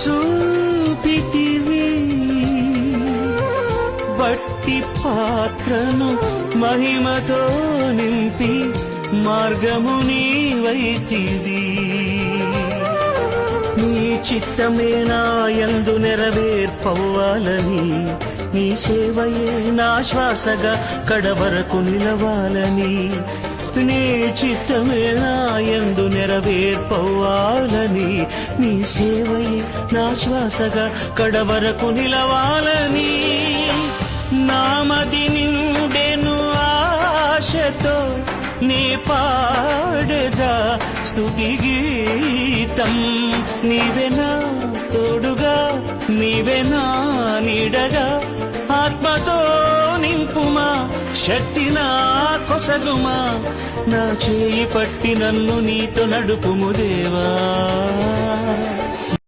చూపితివి బట్టి పాత్రను మహిమతో నింపి మార్గము నీవైతివి నీ చిత్తమే నా యందు నెరవేర్పవ్వాలని నీ సేవయే నా శ్వాసగా కడవరకు నిలవాలని నీ చిత్తమే నా యందు నెరవేర్పవ్వాలని నీ సేవయే నా శ్వాసగా కడవరకు నిలవాలని నామది నిండెను ఆశతో నీ పాడెదా స్తుతి గీతం నీవెనా తోడుగా నీవెనా నీడగా ఆత్మతో నింపుమా శక్తి నా కొసగుమా నా చేయి పట్టి నన్ను నీతో నడుపుము దేవా